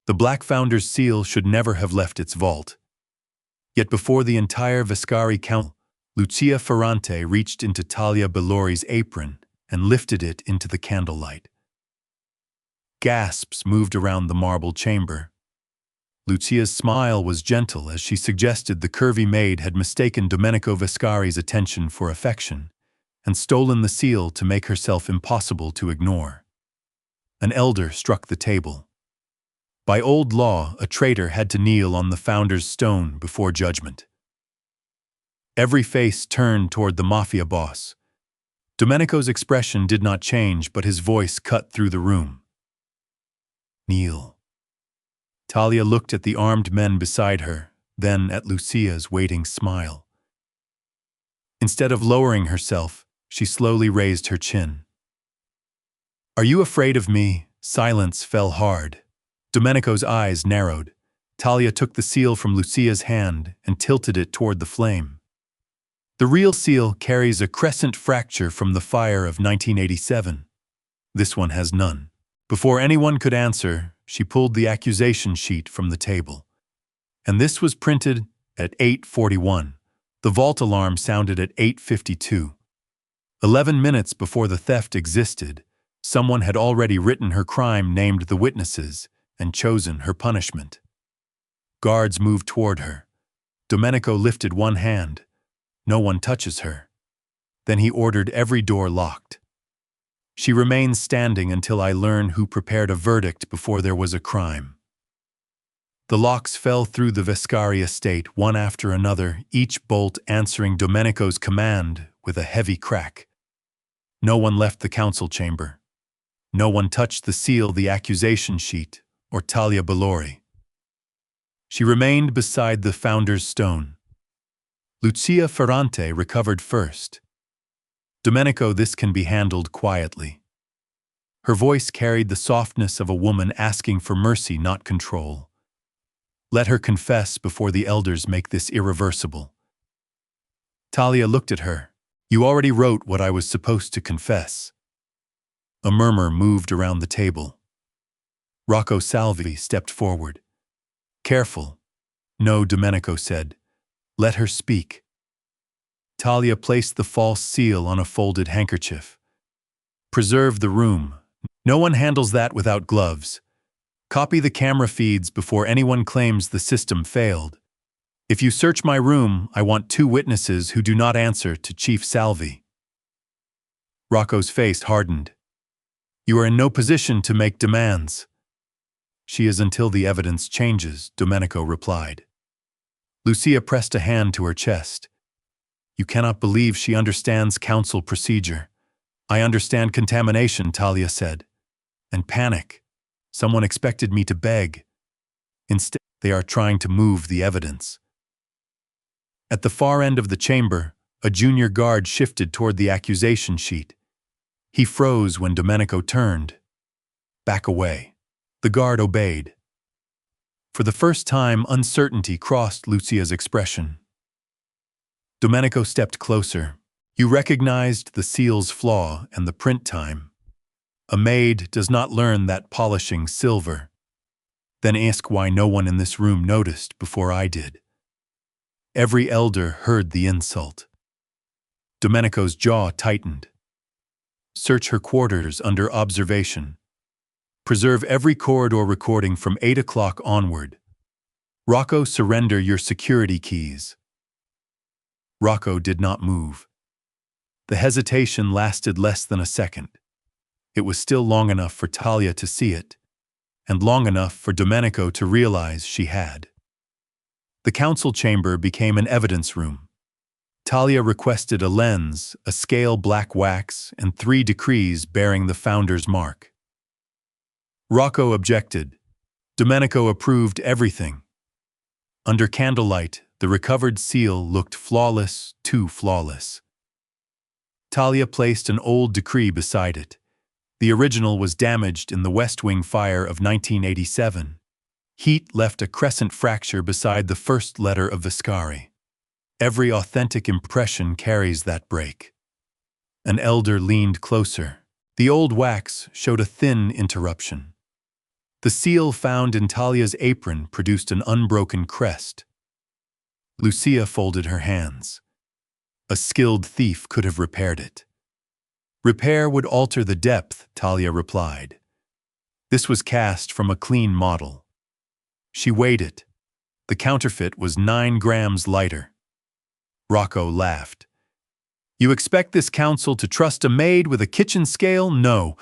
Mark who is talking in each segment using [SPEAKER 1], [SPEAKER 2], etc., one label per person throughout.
[SPEAKER 1] The Black Founder's seal should never have left its vault. Yet before the entire Vescari Council, Lucia Ferrante reached into Talia Bellori's apron and lifted it into the candlelight. Gasps moved around the marble chamber. Lucia's smile was gentle as she suggested the Curvy Maid had mistaken Domenico Vescari's attention for affection and stolen the seal to make herself impossible to ignore. An elder struck the table. By old law, a traitor had to kneel on the founder's stone before judgment. Every face turned toward the Mafia boss. Domenico's expression did not change, but his voice cut through the room. Kneel. Talia looked at the armed men beside her, then at Lucia's waiting smile. Instead of lowering herself, she slowly raised her chin. "Are you afraid of me?" Silence fell hard. Domenico's eyes narrowed. Talia took the seal from Lucia's hand and tilted it toward the flame. The real seal carries a crescent fracture from the fire of 1987. This one has none. Before anyone could answer, she pulled the accusation sheet from the table. And this was printed at 8:41. The vault alarm sounded at 8:52. 11 minutes before the theft existed, someone had already written her crime, named the witnesses, and chosen her punishment. Guards moved toward her. Domenico lifted one hand. No one touches her. Then he ordered every door locked. She remains standing until I learn who prepared a verdict before there was a crime. The locks fell through the Vescari estate one after another, each bolt answering Domenico's command with a heavy crack. No one left the council chamber. No one touched the seal, the accusation sheet, or Talia Bellori. She remained beside the founder's stone. Lucia Ferrante recovered first. "Domenico, this can be handled quietly." Her voice carried the softness of a woman asking for mercy, not control. "Let her confess before the elders make this irreversible." Talia looked at her. "You already wrote what I was supposed to confess." A murmur moved around the table. Rocco Salvi stepped forward. "Careful." "No," Domenico said. "Let her speak." Talia placed the false seal on a folded handkerchief. "Preserve the room. No one handles that without gloves. Copy the camera feeds before anyone claims the system failed. If you search my room, I want 2 witnesses who do not answer to Chief Salvi." Rocco's face hardened. "You are in no position to make demands." "She is until the evidence changes," Domenico replied. Lucia pressed a hand to her chest. "You cannot believe she understands council procedure." "I understand contamination," Talia said. "And panic. Someone expected me to beg. Instead, they are trying to move the evidence." At the far end of the chamber, a junior guard shifted toward the accusation sheet. He froze when Domenico turned. "Back away." The guard obeyed. For the first time, uncertainty crossed Lucia's expression. Domenico stepped closer. "You recognized the seal's flaw and the print time. A maid does not learn that polishing silver. Then ask why no one in this room noticed before I did." Every elder heard the insult. Domenico's jaw tightened. "Search her quarters under observation. Preserve every corridor recording from 8 o'clock onward. Rocco, surrender your security keys." Rocco did not move. The hesitation lasted less than a second. It was still long enough for Talia to see it, and long enough for Domenico to realize she had. The council chamber became an evidence room. Talia requested a lens, a scale black wax, and 3 decrees bearing the founder's mark. Rocco objected. Domenico approved everything. Under candlelight, the recovered seal looked flawless, too flawless. Talia placed an old decree beside it. The original was damaged in the West Wing fire of 1987. Heat left a crescent fracture beside the first letter of Vescari. Every authentic impression carries that break. An elder leaned closer. The old wax showed a thin interruption. The seal found in Talia's apron produced an unbroken crest. Lucia folded her hands. A skilled thief could have repaired it. Repair would alter the depth, Talia replied. This was cast from a clean model. She weighed it. The counterfeit was 9 grams lighter. Rocco laughed. You expect this council to trust a maid with a kitchen scale? No,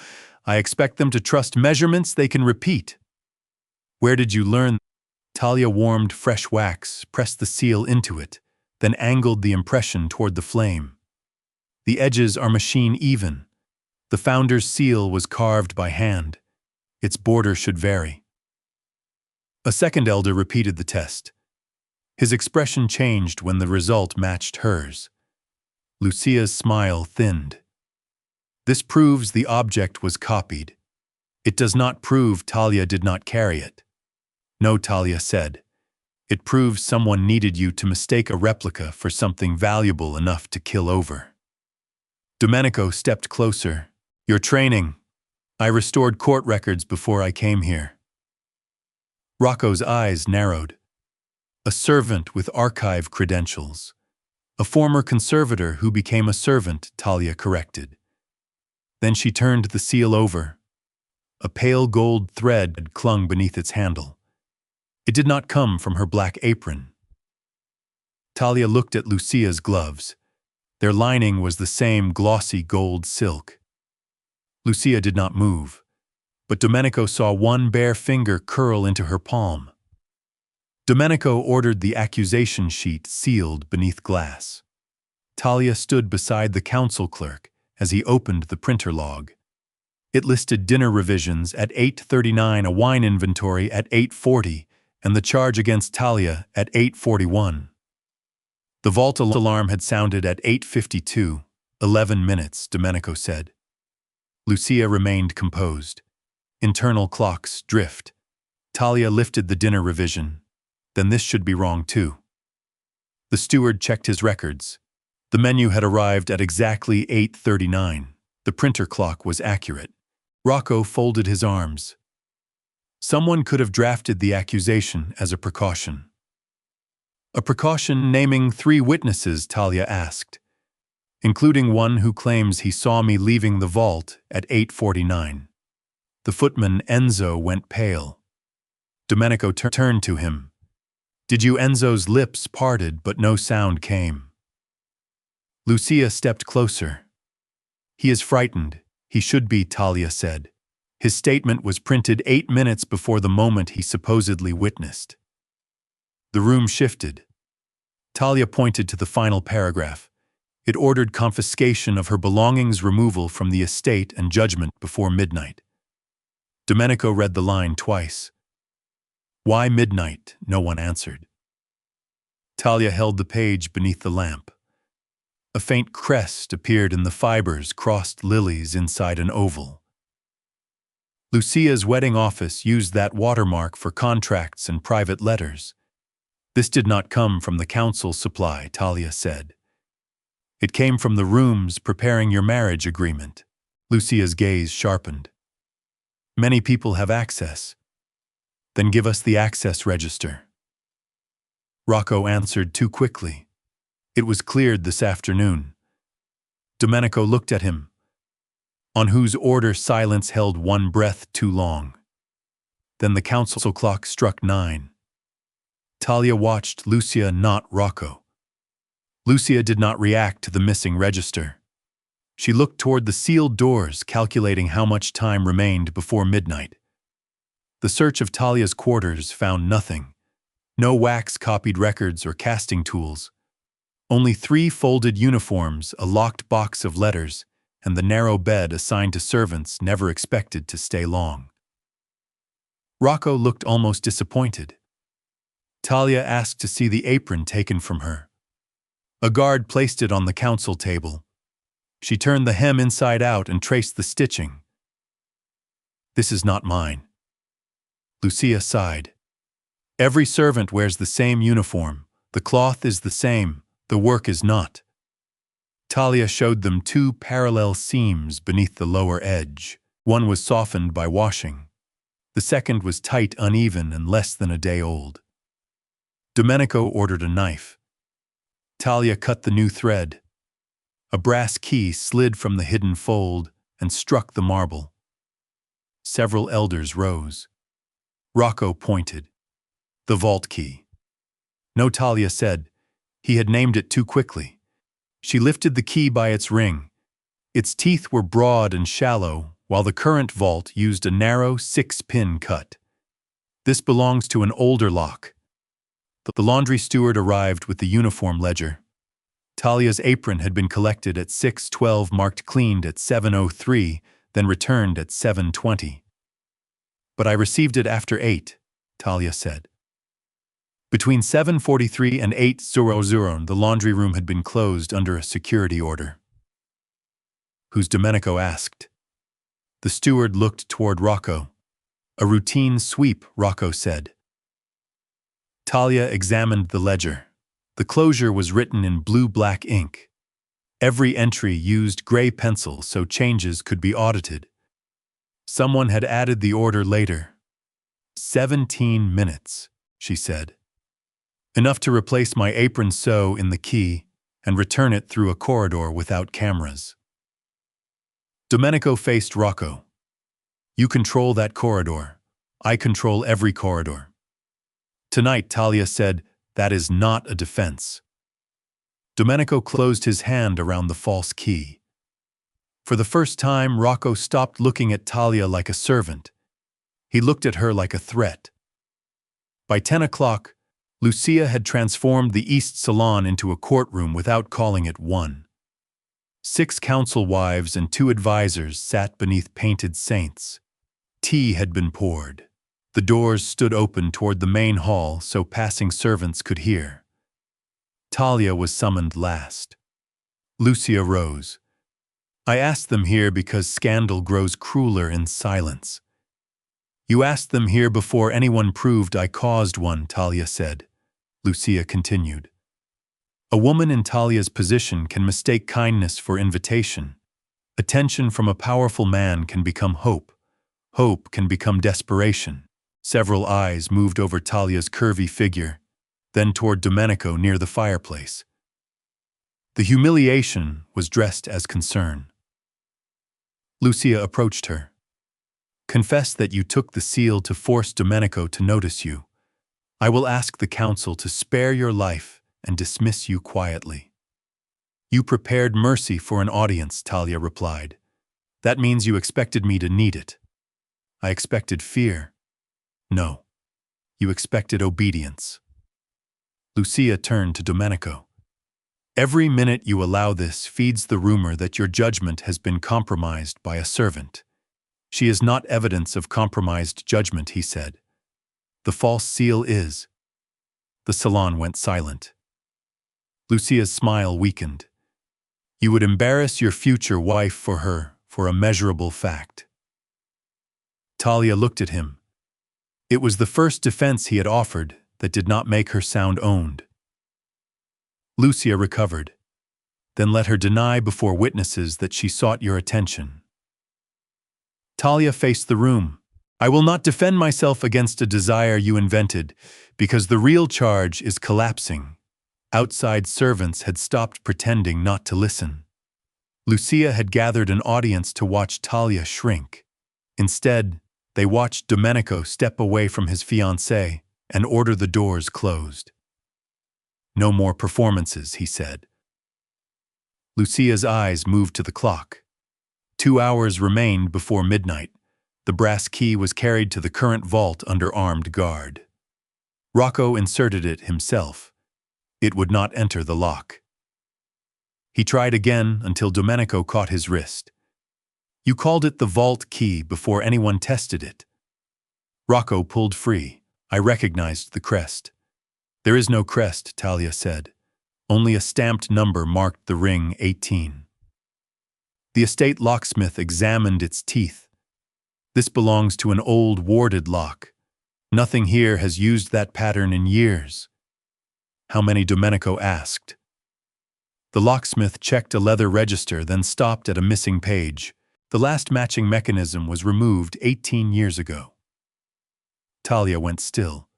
[SPEAKER 1] I expect them to trust measurements they can repeat. Where did you learn? Talia warmed fresh wax, pressed the seal into it, then angled the impression toward the flame. The edges are machine even. The founder's seal was carved by hand. Its border should vary. A second elder repeated the test. His expression changed when the result matched hers. Lucia's smile thinned. This proves the object was copied. It does not prove Talia did not carry it. No, Talia said. It proves someone needed you to mistake a replica for something valuable enough to kill over. Domenico stepped closer. Your training. I restored court records before I came here. Rocco's eyes narrowed. A servant with archive credentials. A former conservator who became a servant, Talia corrected. Then she turned the seal over. A pale gold thread clung beneath its handle. It did not come from her black apron. Talia looked at Lucia's gloves. Their lining was the same glossy gold silk. Lucia did not move, but Domenico saw one bare finger curl into her palm. Domenico ordered the accusation sheet sealed beneath glass. Talia stood beside the council clerk as he opened the printer log. It listed dinner revisions at 8:39, a wine inventory at 8:40, and the charge against Talia at 8:41. The vault alarm had sounded at 8:52, 11 minutes, Domenico said. Lucia remained composed. Internal clocks drift. Talia lifted the dinner revision. Then this should be wrong too. The steward checked his records. The menu had arrived at exactly 8:39. The printer clock was accurate. Rocco folded his arms. Someone could have drafted the accusation as a precaution. A precaution naming 3 witnesses, Talia asked, including one who claims he saw me leaving the vault at 8:49. The footman Enzo went pale. Domenico turned to him. Did you? Enzo's lips parted, but no sound came. Lucia stepped closer. He is frightened. He should be, Talia said. His statement was printed 8 minutes before the moment he supposedly witnessed. The room shifted. Talia pointed to the final paragraph. It ordered confiscation of her belongings, removal from the estate, and judgment before midnight. Domenico read the line twice. Why midnight? No one answered. Talia held the page beneath the lamp. A faint crest appeared in the fibers, crossed lilies inside an oval. Lucia's wedding office used that watermark for contracts and private letters. This did not come from the council supply, Talia said. It came from the rooms preparing your marriage agreement. Lucia's gaze sharpened. Many people have access. Then give us the access register. Rocco answered too quickly. It was cleared this afternoon. Domenico looked at him, on whose order silence held one breath too long. Then the council clock struck 9. Talia watched Lucia, not Rocco. Lucia did not react to the missing register. She looked toward the sealed doors, calculating how much time remained before midnight. The search of Talia's quarters found nothing. No wax-copied records or casting tools. Only 3 folded uniforms, a locked box of letters, and the narrow bed assigned to servants never expected to stay long. Rocco looked almost disappointed. Talia asked to see the apron taken from her. A guard placed it on the council table. She turned the hem inside out and traced the stitching. This is not mine. Lucia sighed. Every servant wears the same uniform. The cloth is the same. The work is not. Talia showed them 2 parallel seams beneath the lower edge. One was softened by washing. The second was tight, uneven, and less than a day old. Domenico ordered a knife. Talia cut the new thread. A brass key slid from the hidden fold and struck the marble. Several elders rose. Rocco pointed. The vault key. No, Talia said. He had named it too quickly. She lifted the key by its ring. Its teeth were broad and shallow, while the current vault used a narrow 6-pin cut. This belongs to an older lock. The laundry steward arrived with the uniform ledger. Talia's apron had been collected at 6:12, marked cleaned at 7:03, then returned at 7:20. But I received it after 8, Talia said. Between 7:43 and 8:00, the laundry room had been closed under a security order. Who's Domenico asked. The steward looked toward Rocco. A routine sweep, Rocco said. Talia examined the ledger. The closure was written in blue-black ink. Every entry used gray pencil so changes could be audited. Someone had added the order later. 17 minutes, she said. Enough to replace my apron sew in the key and return it through a corridor without cameras. Domenico faced Rocco. You control that corridor. I control every corridor. Tonight, Talia said, that is not a defense. Domenico closed his hand around the false key. For the first time, Rocco stopped looking at Talia like a servant. He looked at her like a threat. By 10 o'clock, Lucia had transformed the East Salon into a courtroom without calling it one. 6 council wives and 2 advisors sat beneath painted saints. Tea had been poured. The doors stood open toward the main hall so passing servants could hear. Talia was summoned last. Lucia rose. I asked them here because scandal grows crueler in silence. You asked them here before anyone proved I caused one, Talia said. Lucia continued. A woman in Talia's position can mistake kindness for invitation. Attention from a powerful man can become hope. Hope can become desperation. Several eyes moved over Talia's curvy figure, then toward Domenico near the fireplace. The humiliation was dressed as concern. Lucia approached her. Confess that you took the seal to force Domenico to notice you. I will ask the council to spare your life and dismiss you quietly. You prepared mercy for an audience, Talia replied. That means you expected me to need it. I expected fear. No. You expected obedience. Lucia turned to Domenico. Every minute you allow this feeds the rumor that your judgment has been compromised by a servant. She is not evidence of compromised judgment, he said. The false seal is. The salon went silent. Lucia's smile weakened. You would embarrass your future wife for her, for a measurable fact. Talia looked at him. It was the first defense he had offered that did not make her sound owned. Lucia recovered. Then let her deny before witnesses that she sought your attention. Talia faced the room. I will not defend myself against a desire you invented, because the real charge is collapsing. Outside servants had stopped pretending not to listen. Lucia had gathered an audience to watch Talia shrink. Instead, they watched Domenico step away from his fiancée and order the doors closed. No more performances, he said. Lucia's eyes moved to the clock. 2 hours remained before midnight. The brass key was carried to the current vault under armed guard. Rocco inserted it himself. It would not enter the lock. He tried again until Domenico caught his wrist. You called it the vault key before anyone tested it. Rocco pulled free. I recognized the crest. There is no crest, Talia said. Only a stamped number marked the ring 18. The estate locksmith examined its teeth. This belongs to an old warded lock. Nothing here has used that pattern in years. How many, Domenico asked. The locksmith checked a leather register, then stopped at a missing page. The last matching mechanism was removed 18 years ago. Talia went still.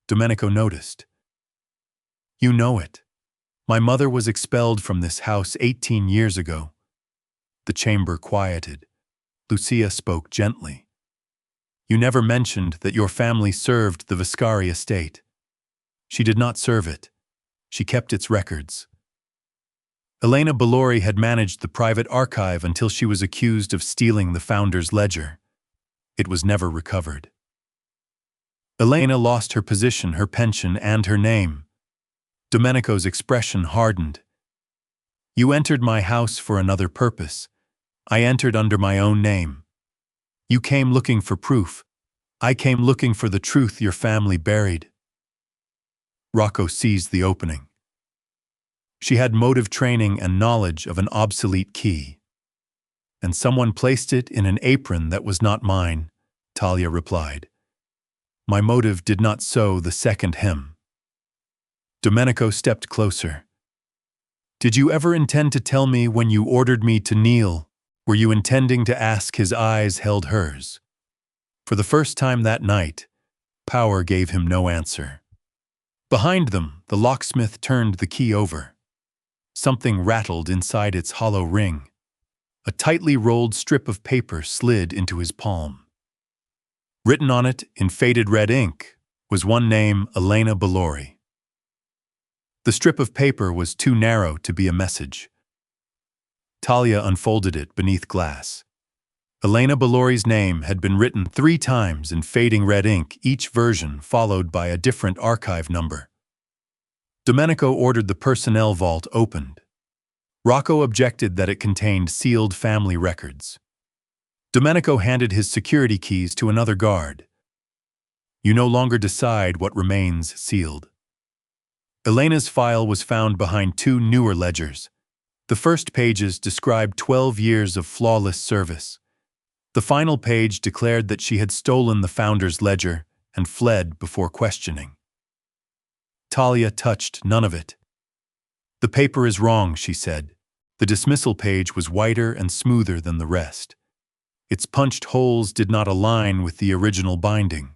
[SPEAKER 1] Domenico noticed. You know it. My mother was expelled from this house 18 years ago. The chamber quieted. Lucia spoke gently. You never mentioned that your family served the Viscari estate. She did not serve it. She kept its records. Elena Bellori had managed the private archive until she was accused of stealing the founder's ledger. It was never recovered. Elena lost her position, her pension, and her name. Domenico's expression hardened. You entered my house for another purpose. I entered under my own name. You came looking for proof. I came looking for the truth your family buried. Rocco seized the opening. She had motive training and knowledge of an obsolete key. And someone placed it in an apron that was not mine, Talia replied. My motive did not sew the second hem. Domenico stepped closer. Did you ever intend to tell me when you ordered me to kneel? Were you intending to ask? His eyes held hers. For the first time that night, power gave him no answer. Behind them, the locksmith turned the key over. Something rattled inside its hollow ring. A tightly rolled strip of paper slid into his palm. Written on it, in faded red ink, was one name, Elena Bellori. The strip of paper was too narrow to be a message. Talia unfolded it beneath glass. Elena Bellori's name had been written 3 times in fading red ink, each version followed by a different archive number. Domenico ordered the personnel vault opened. Rocco objected that it contained sealed family records. Domenico handed his security keys to another guard. You no longer decide what remains sealed. Elena's file was found behind 2 newer ledgers. The first pages described 12 years of flawless service. The final page declared that she had stolen the founder's ledger and fled before questioning. Talia touched none of it. The paper is wrong, she said. The dismissal page was whiter and smoother than the rest. Its punched holes did not align with the original binding.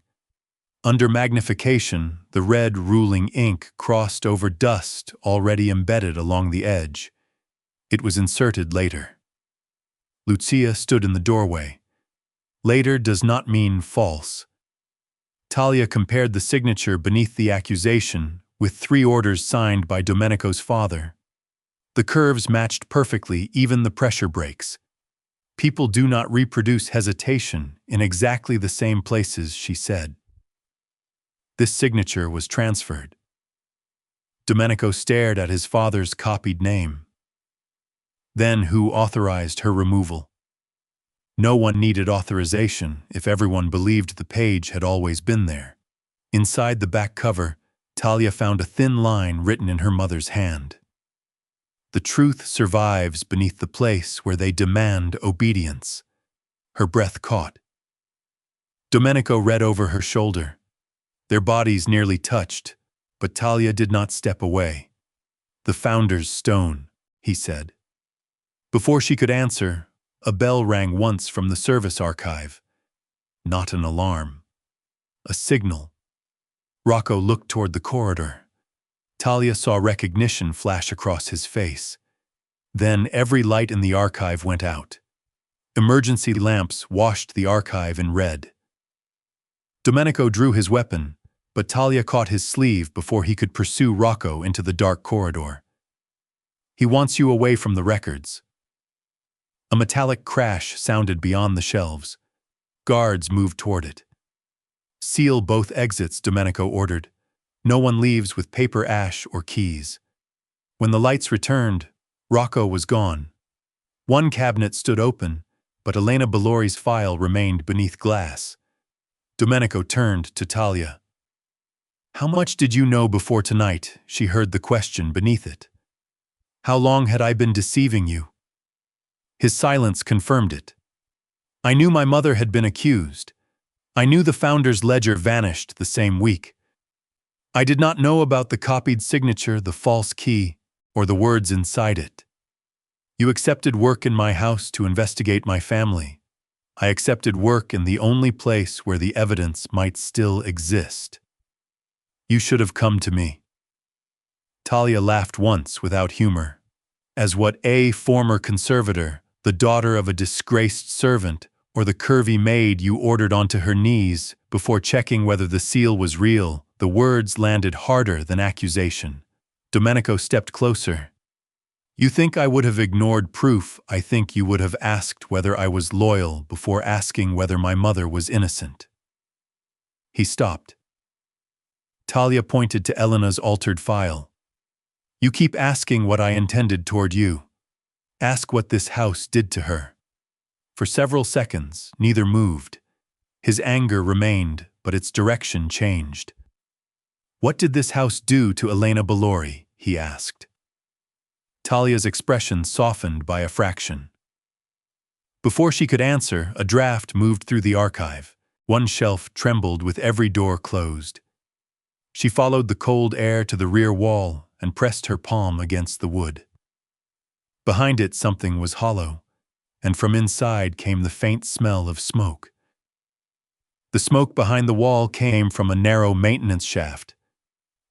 [SPEAKER 1] Under magnification, the red ruling ink crossed over dust already embedded along the edge. It was inserted later. Lucia stood in the doorway. Later does not mean false. Talia compared the signature beneath the accusation with 3 orders signed by Domenico's father. The curves matched perfectly, even the pressure breaks. People do not reproduce hesitation in exactly the same places, she said. This signature was transferred. Domenico stared at his father's copied name. Then who authorized her removal? No one needed authorization if everyone believed the page had always been there. Inside the back cover, Talia found a thin line written in her mother's hand. The truth survives beneath the place where they demand obedience. Her breath caught. Domenico read over her shoulder. Their bodies nearly touched, but Talia did not step away. The founder's stone, he said. Before she could answer, a bell rang once from the service archive. Not an alarm. A signal. Rocco looked toward the corridor. Talia saw recognition flash across his face. Then every light in the archive went out. Emergency lamps washed the archive in red. Domenico drew his weapon, but Talia caught his sleeve before he could pursue Rocco into the dark corridor. He wants you away from the records. A metallic crash sounded beyond the shelves. Guards moved toward it. Seal both exits, Domenico ordered. No one leaves with paper ash or keys. When the lights returned, Rocco was gone. One cabinet stood open, but Elena Bellori's file remained beneath glass. Domenico turned to Talia. How much did you know before tonight? She heard the question beneath it. How long had I been deceiving you? His silence confirmed it. I knew my mother had been accused. I knew the founder's ledger vanished the same week. I did not know about the copied signature, the false key, or the words inside it. You accepted work in my house to investigate my family. I accepted work in the only place where the evidence might still exist. You should have come to me. Talia laughed once without humor. As what a former conservator, the daughter of a disgraced servant, or the curvy maid you ordered onto her knees before checking whether the seal was real, the words landed harder than accusation. Domenico stepped closer. You think I would have ignored proof? I think you would have asked whether I was loyal before asking whether my mother was innocent. He stopped. Talia pointed to Elena's altered file. You keep asking what I intended toward you. Ask what this house did to her. For several seconds, neither moved. His anger remained, but its direction changed. What did this house do to Elena Bellori? He asked. Talia's expression softened by a fraction. Before she could answer, a draft moved through the archive. One shelf trembled with every door closed. She followed the cold air to the rear wall and pressed her palm against the wood. Behind it something was hollow, and from inside came the faint smell of smoke. The smoke behind the wall came from a narrow maintenance shaft.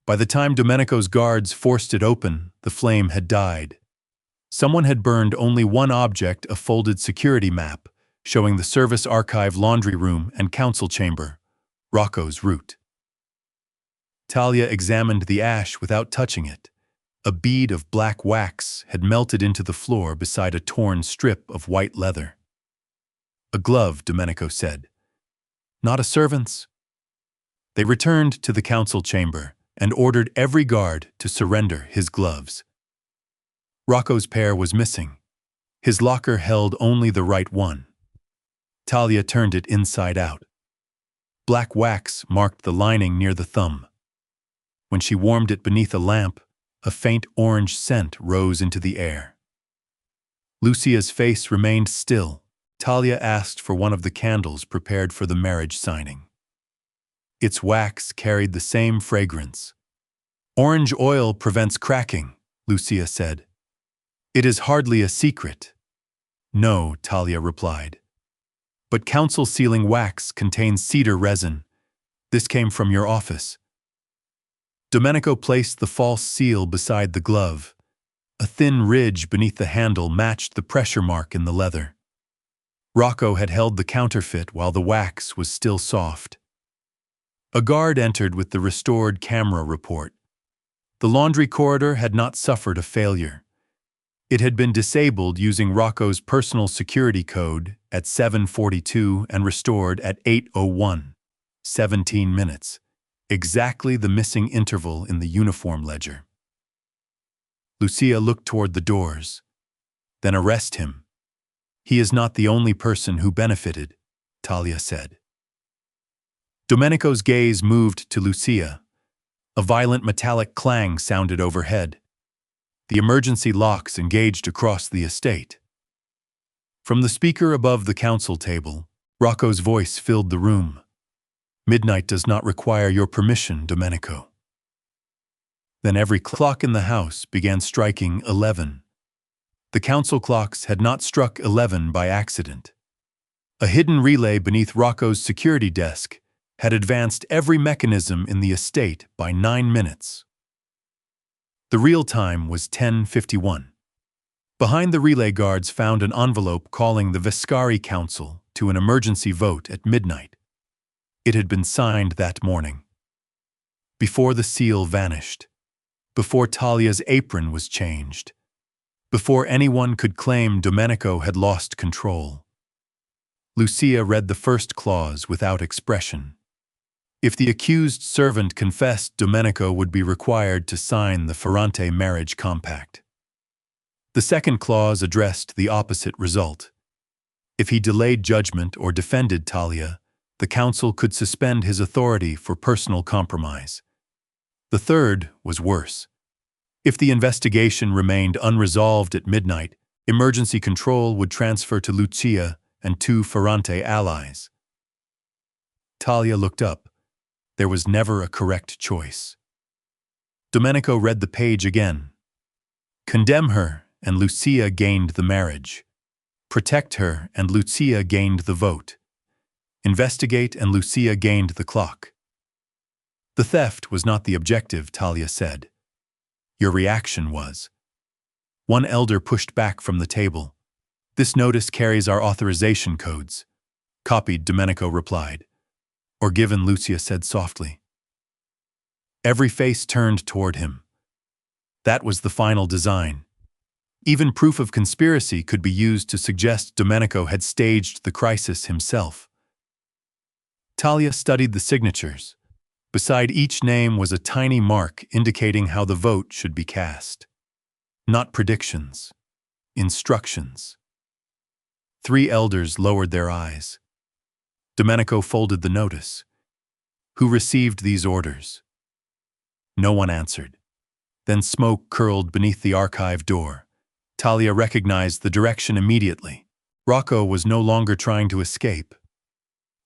[SPEAKER 1] By the time Domenico's guards forced it open, the flame had died. Someone had burned only one object, a folded security map, showing the service archive laundry room and council chamber, Rocco's route. Talia examined the ash without touching it. A bead of black wax had melted into the floor beside a torn strip of white leather. A glove, Domenico said. Not a servant's? They returned to the council chamber and ordered every guard to surrender his gloves. Rocco's pair was missing. His locker held only the right one. Talia turned it inside out. Black wax marked the lining near the thumb. When she warmed it beneath a lamp, a faint orange scent rose into the air. Lucia's face remained still. Talia asked for one of the candles prepared for the marriage signing. Its wax carried the same fragrance. Orange oil prevents cracking, Lucia said. It is hardly a secret. No, Talia replied. But council sealing wax contains cedar resin. This came from your office. Domenico placed the false seal beside the glove. A thin ridge beneath the handle matched the pressure mark in the leather. Rocco had held the counterfeit while the wax was still soft. A guard entered with the restored camera report. The laundry corridor had not suffered a failure. It had been disabled using Rocco's personal security code at 7:42 and restored at 8:01, 17 minutes. Exactly the missing interval in the uniform ledger. Lucia looked toward the doors. Then arrest him. He is not the only person who benefited, Talia said. Domenico's gaze moved to Lucia. A violent metallic clang sounded overhead. The emergency locks engaged across the estate. From the speaker above the council table, Rocco's voice filled the room. Midnight does not require your permission, Domenico. Then every clock in the house began striking 11. The council clocks had not struck 11 by accident. A hidden relay beneath Rocco's security desk had advanced every mechanism in the estate by 9 minutes. The real time was 10:51. Behind the relay guards found an envelope calling the Vescari Council to an emergency vote at midnight. It had been signed that morning. Before the seal vanished, before Talia's apron was changed, before anyone could claim Domenico had lost control. Lucia read the first clause without expression. If the accused servant confessed, Domenico would be required to sign the Ferrante marriage compact. The second clause addressed the opposite result. If he delayed judgment or defended Talia, the council could suspend his authority for personal compromise. The third was worse. If the investigation remained unresolved at midnight, emergency control would transfer to Lucia and 2 Ferrante allies. Talia looked up. There was never a correct choice. Domenico read the page again. Condemn her, and Lucia gained the marriage. Protect her, and Lucia gained the vote. Investigate, and Lucia gained the clock. The theft was not the objective, Talia said. Your reaction was. One elder pushed back from the table. This notice carries our authorization codes. Copied, Domenico replied. Or given, Lucia said softly. Every face turned toward him. That was the final design. Even proof of conspiracy could be used to suggest Domenico had staged the crisis himself. Talia studied the signatures. Beside each name was a tiny mark indicating how the vote should be cast. Not predictions. Instructions. 3 elders lowered their eyes. Domenico folded the notice. Who received these orders? No one answered. Then smoke curled beneath the archive door. Talia recognized the direction immediately. Rocco was no longer trying to escape.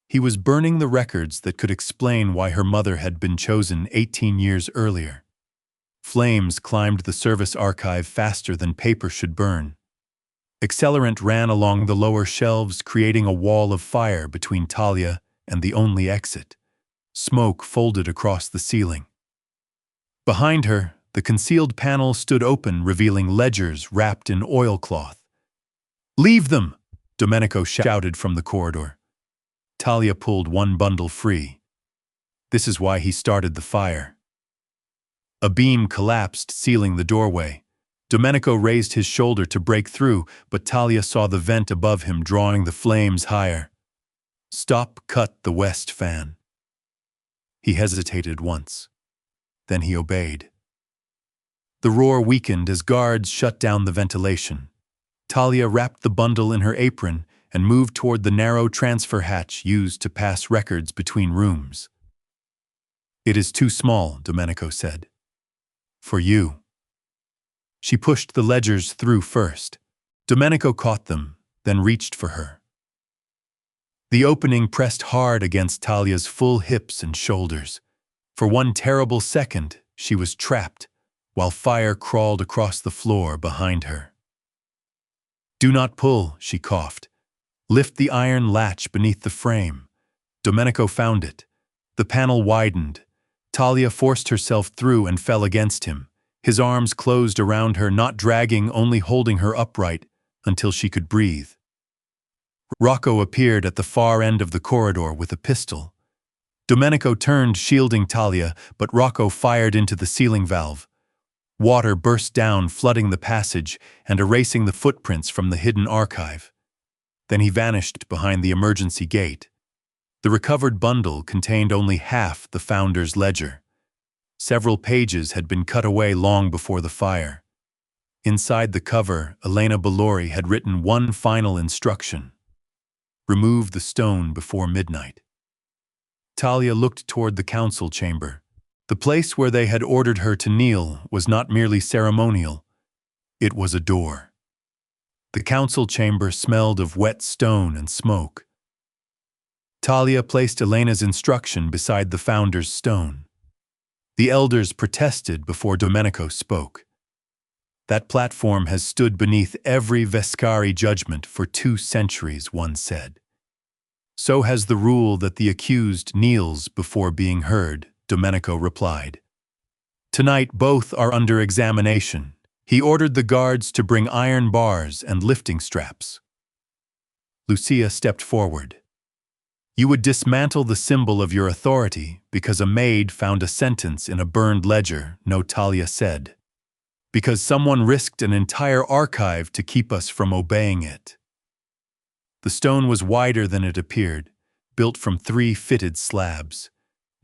[SPEAKER 1] He was burning the records that could explain why her mother had been chosen 18 years earlier. Flames climbed the service archive faster than paper should burn. Accelerant ran along the lower shelves, creating a wall of fire between Talia and the only exit. Smoke folded across the ceiling. Behind her, the concealed panel stood open, revealing ledgers wrapped in oilcloth. Leave them! Domenico shouted from the corridor. Talia pulled one bundle free. This is why he started the fire. A beam collapsed, sealing the doorway. Domenico raised his shoulder to break through, but Talia saw the vent above him, drawing the flames higher. Stop, cut the west fan. He hesitated once. Then he obeyed. The roar weakened as guards shut down the ventilation. Talia wrapped the bundle in her apron and moved toward the narrow transfer hatch used to pass records between rooms. It is too small, Domenico said. For you. She pushed the ledgers through first. Domenico caught them, then reached for her. The opening pressed hard against Talia's full hips and shoulders. For one terrible second, she was trapped, while fire crawled across the floor behind her. Do not pull, she coughed. Lift the iron latch beneath the frame. Domenico found it. The panel widened. Talia forced herself through and fell against him. His arms closed around her, not dragging, only holding her upright until she could breathe. Rocco appeared at the far end of the corridor with a pistol. Domenico turned, shielding Talia, but Rocco fired into the ceiling valve. Water burst down, flooding the passage and erasing the footprints from the hidden archive. Then he vanished behind the emergency gate. The recovered bundle contained only half the founder's ledger. Several pages had been cut away long before the fire. Inside the cover, Elena Bellori had written one final instruction. Remove the stone before midnight. Talia looked toward the council chamber. The place where they had ordered her to kneel was not merely ceremonial. It was a door. The council chamber smelled of wet stone and smoke. Talia placed Elena's instruction beside the founder's stone. The elders protested before Domenico spoke. That platform has stood beneath every Vescari judgment for 2 centuries, one said. So has the rule that the accused kneels before being heard, Domenico replied. Tonight both are under examination. He ordered the guards to bring iron bars and lifting straps. Lucia stepped forward. You would dismantle the symbol of your authority because a maid found a sentence in a burned ledger, no, Talia said. Because someone risked an entire archive to keep us from obeying it. The stone was wider than it appeared, built from 3 fitted slabs.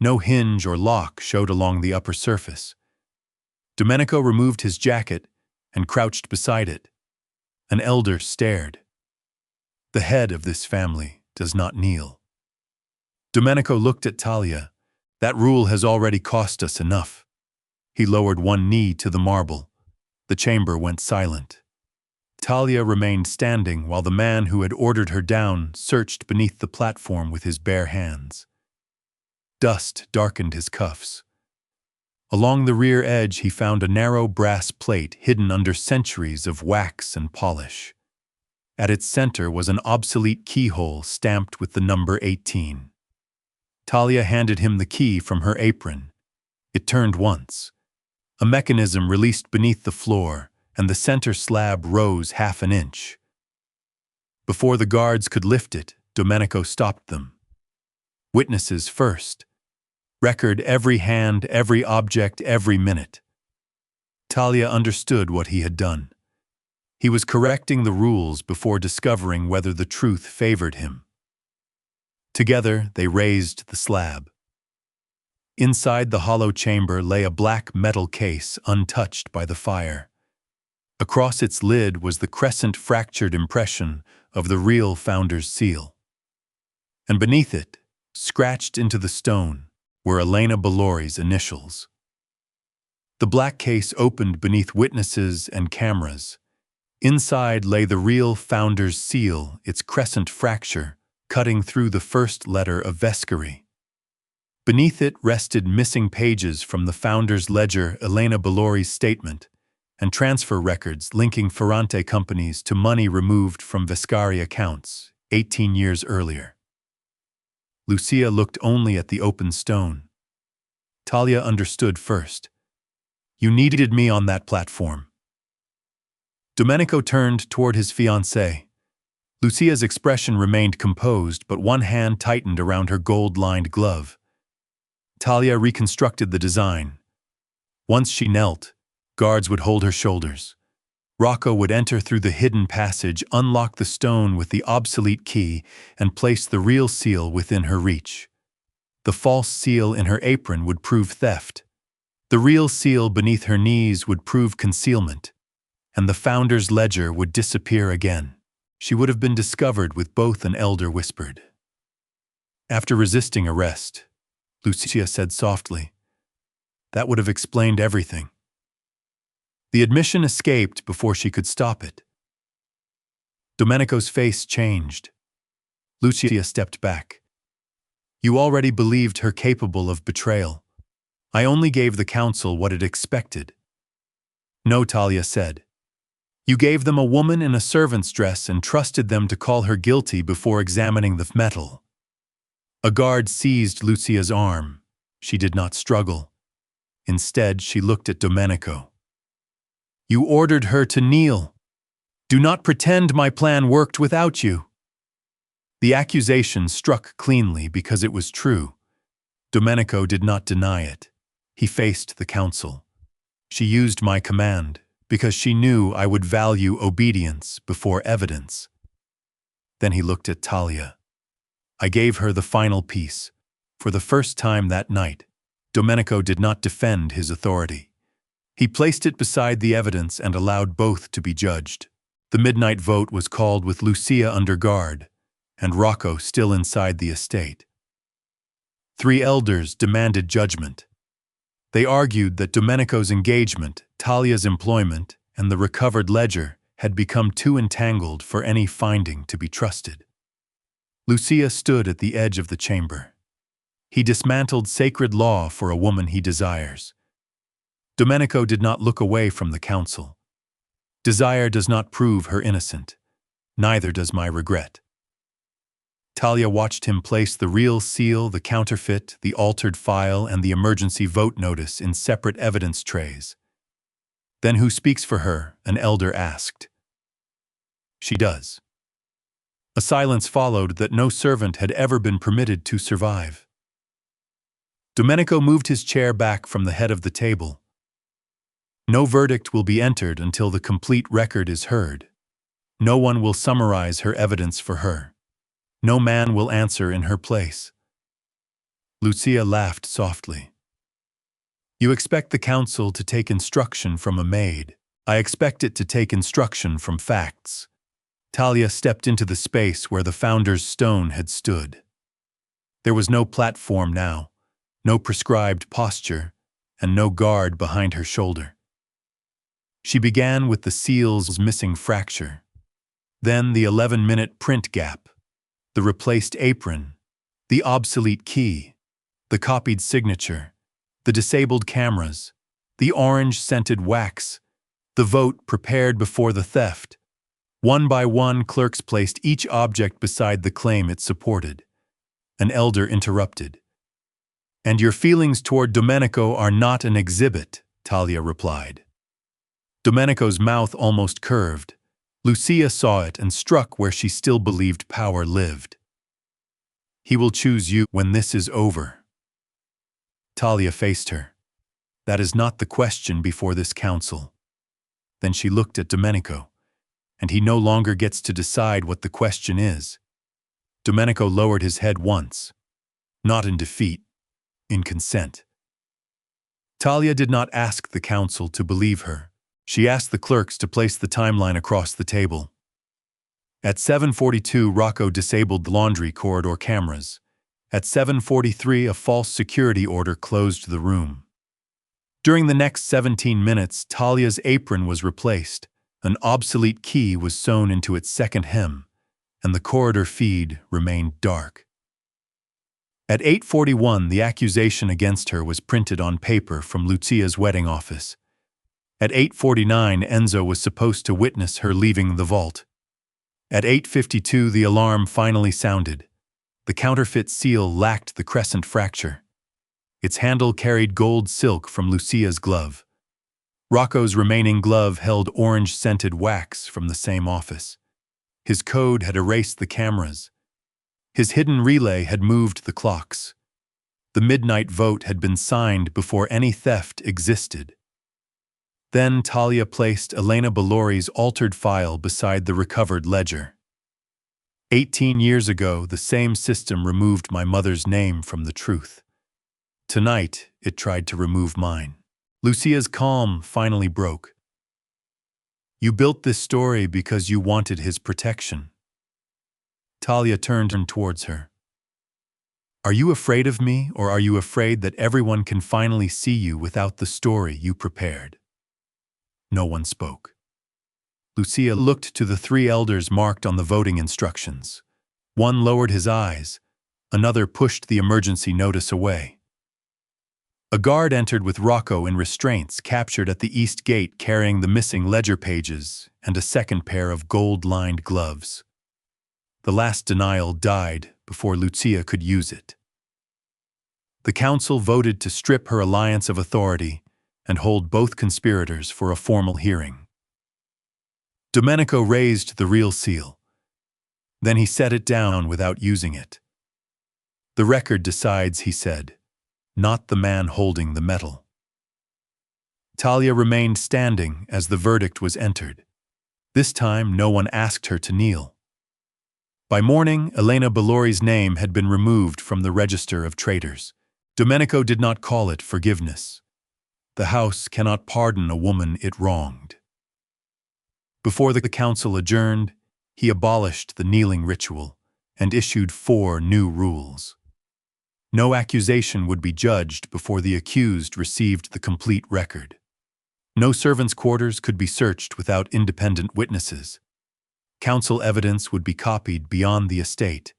[SPEAKER 1] No hinge or lock showed along the upper surface. Domenico removed his jacket and crouched beside it. An elder stared. The head of this family does not kneel. Domenico looked at Talia. That rule has already cost us enough. He lowered one knee to the marble. The chamber went silent. Talia remained standing while the man who had ordered her down searched beneath the platform with his bare hands. Dust darkened his cuffs. Along the rear edge he found a narrow brass plate hidden under centuries of wax and polish. At its center was an obsolete keyhole stamped with the number 18. Talia handed him the key from her apron. It turned once. A mechanism released beneath the floor, and the center slab rose half an inch. Before the guards could lift it, Domenico stopped them. Witnesses first. Record every hand, every object, every minute. Talia understood what he had done. He was correcting the rules before discovering whether the truth favored him. Together, they raised the slab. Inside the hollow chamber lay a black metal case untouched by the fire. Across its lid was the crescent-fractured impression of the real founder's seal. And beneath it, scratched into the stone, were Elena Bellori's initials. The black case opened beneath witnesses and cameras. Inside lay the real founder's seal, its crescent fracture, cutting through the first letter of Vescari. Beneath it rested missing pages from the founder's ledger, Elena Bellori's statement, and transfer records linking Ferrante companies to money removed from Vescari accounts 18 years earlier. Lucia looked only at the open stone. Talia understood first. You needed me on that platform. Domenico turned toward his fiancée. Lucia's expression remained composed, but one hand tightened around her gold-lined glove. Talia reconstructed the design. Once she knelt, guards would hold her shoulders. Rocco would enter through the hidden passage, unlock the stone with the obsolete key, and place the real seal within her reach. The false seal in her apron would prove theft. The real seal beneath her knees would prove concealment, and the founder's ledger would disappear again. She would have been discovered with both, an elder whispered. After resisting arrest, Lucia said softly, that would have explained everything. The admission escaped before she could stop it. Domenico's face changed. Lucia stepped back. You already believed her capable of betrayal. I only gave the council what it expected. No, Talia said. You gave them a woman in a servant's dress and trusted them to call her guilty before examining the metal. A guard seized Lucia's arm. She did not struggle. Instead, she looked at Domenico. You ordered her to kneel. Do not pretend my plan worked without you. The accusation struck cleanly because it was true. Domenico did not deny it. He faced the council. She used my command because she knew I would value obedience before evidence. Then he looked at Talia. I gave her the final piece. For the first time that night, Domenico did not defend his authority. He placed it beside the evidence and allowed both to be judged. The midnight vote was called with Lucia under guard, and Rocco still inside the estate. 3 elders demanded judgment. They argued that Domenico's engagement, Talia's employment, and the recovered ledger had become too entangled for any finding to be trusted. Lucia stood at the edge of the chamber. He dismantled sacred law for a woman he desires. Domenico did not look away from the council. Desire does not prove her innocent. Neither does my regret. Talia watched him place the real seal, the counterfeit, the altered file, and the emergency vote notice in separate evidence trays. Then who speaks for her? An elder asked. She does. A silence followed that no servant had ever been permitted to survive. Domenico moved his chair back from the head of the table. No verdict will be entered until the complete record is heard. No one will summarize her evidence for her. No man will answer in her place. Lucia laughed softly. You expect the council to take instruction from a maid. I expect it to take instruction from facts. Talia stepped into the space where the founder's stone had stood. There was no platform now, no prescribed posture, and no guard behind her shoulder. She began with the seal's missing fracture, then the 11-minute print gap, the replaced apron, the obsolete key, the copied signature, the disabled cameras, the orange-scented wax, the vote prepared before the theft. One by one, clerks placed each object beside the claim it supported. An elder interrupted. "And your feelings toward Domenico are not an exhibit," Talia replied. Domenico's mouth almost curved. Lucia saw it and struck where she still believed power lived. "He will choose you when this is over." Talia faced her. "That is not the question before this council." Then she looked at Domenico. "And he no longer gets to decide what the question is." Domenico lowered his head once. Not in defeat, in consent. Talia did not ask the council to believe her. She asked the clerks to place the timeline across the table. At 7:42, Rocco disabled the laundry corridor cameras. At 7:43, a false security order closed the room. During the next 17 minutes, Talia's apron was replaced. An obsolete key was sewn into its second hem, and the corridor feed remained dark. At 8:41, the accusation against her was printed on paper from Lucia's wedding office. At 8:49, Enzo was supposed to witness her leaving the vault. At 8:52, the alarm finally sounded. The counterfeit seal lacked the crescent fracture. Its handle carried gold silk from Lucia's glove. Rocco's remaining glove held orange-scented wax from the same office. His code had erased the cameras. His hidden relay had moved the clocks. The midnight vote had been signed before any theft existed. Then Talia placed Elena Bellori's altered file beside the recovered ledger. 18 years ago, the same system removed my mother's name from the truth. Tonight, it tried to remove mine. Lucia's calm finally broke. "You built this story because you wanted his protection." Talia turned towards her. "Are you afraid of me, or are you afraid that everyone can finally see you without the story you prepared?" No one spoke. Lucia looked to the three elders marked on the voting instructions. One lowered his eyes. Another pushed the emergency notice away. A guard entered with Rocco in restraints, captured at the east gate carrying the missing ledger pages and a second pair of gold-lined gloves. The last denial died before Lucia could use it. The council voted to strip her alliance of authority and hold both conspirators for a formal hearing. Domenico raised the real seal. Then he set it down without using it. "The record decides," he said, "not the man holding the metal." Talia remained standing as the verdict was entered. This time, no one asked her to kneel. By morning, Elena Bellori's name had been removed from the register of traitors. Domenico did not call it forgiveness. The house cannot pardon a woman it wronged. Before the council adjourned, he abolished the kneeling ritual and issued 4 new rules. No accusation would be judged before the accused received the complete record. No servants' quarters could be searched without independent witnesses. Council evidence would be copied beyond the estate,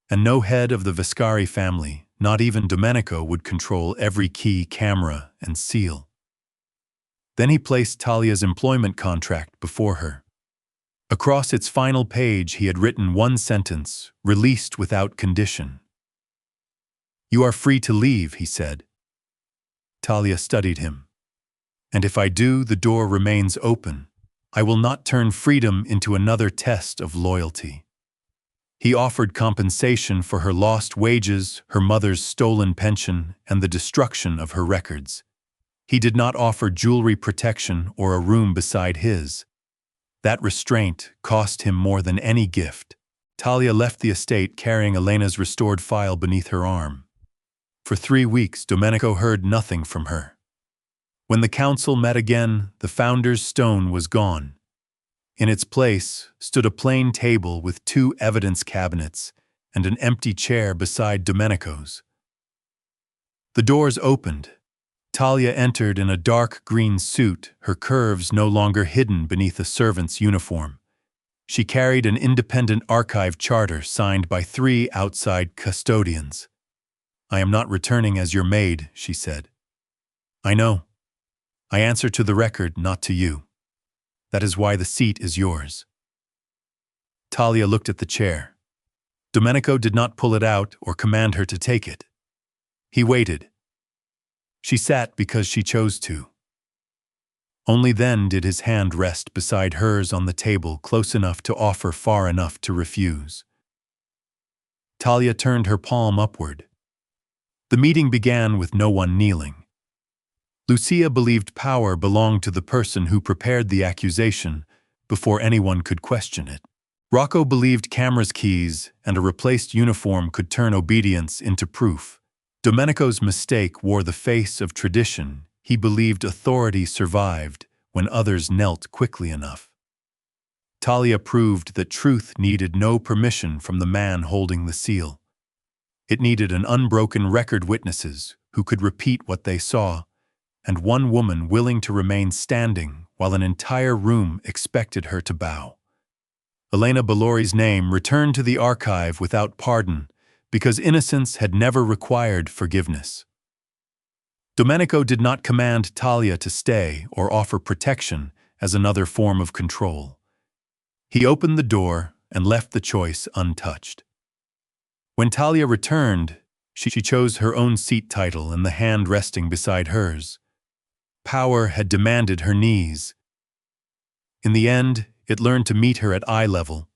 [SPEAKER 1] and no head of the Viscari family, not even Domenico, would control every key, camera, and seal. Then he placed Talia's employment contract before her. Across its final page he had written one sentence, "Released without condition." "You are free to leave," he said. Talia studied him. "And if I do, the door remains open. I will not turn freedom into another test of loyalty." He offered compensation for her lost wages, her mother's stolen pension, and the destruction of her records. He did not offer jewelry protection or a room beside his. That restraint cost him more than any gift. Talia left the estate carrying Elena's restored file beneath her arm. For 3 weeks, Domenico heard nothing from her. When the council met again, the founder's stone was gone. In its place stood a plain table with 2 evidence cabinets and an empty chair beside Domenico's. The doors opened. Talia entered in a dark green suit, her curves no longer hidden beneath a servant's uniform. She carried an independent archive charter signed by 3 outside custodians. "I am not returning as your maid," she said. "I know. I answer to the record, not to you. That is why the seat is yours." Talia looked at the chair. Domenico did not pull it out or command her to take it. He waited. She sat because she chose to. Only then did his hand rest beside hers on the table, close enough to offer, far enough to refuse. Talia turned her palm upward. The meeting began with no one kneeling. Lucia believed power belonged to the person who prepared the accusation before anyone could question it. Rocco believed camera's keys and a replaced uniform could turn obedience into proof. Domenico's mistake wore the face of tradition. He believed authority survived when others knelt quickly enough. Talia proved that truth needed no permission from the man holding the seal. It needed an unbroken record, witnesses who could repeat what they saw, and one woman willing to remain standing while an entire room expected her to bow. Elena Bellori's name returned to the archive without pardon because innocence had never required forgiveness. Domenico did not command Talia to stay or offer protection as another form of control. He opened the door and left the choice untouched. When Talia returned, she chose her own seat title and the hand resting beside hers. Power had demanded her knees. In the end, it learned to meet her at eye level,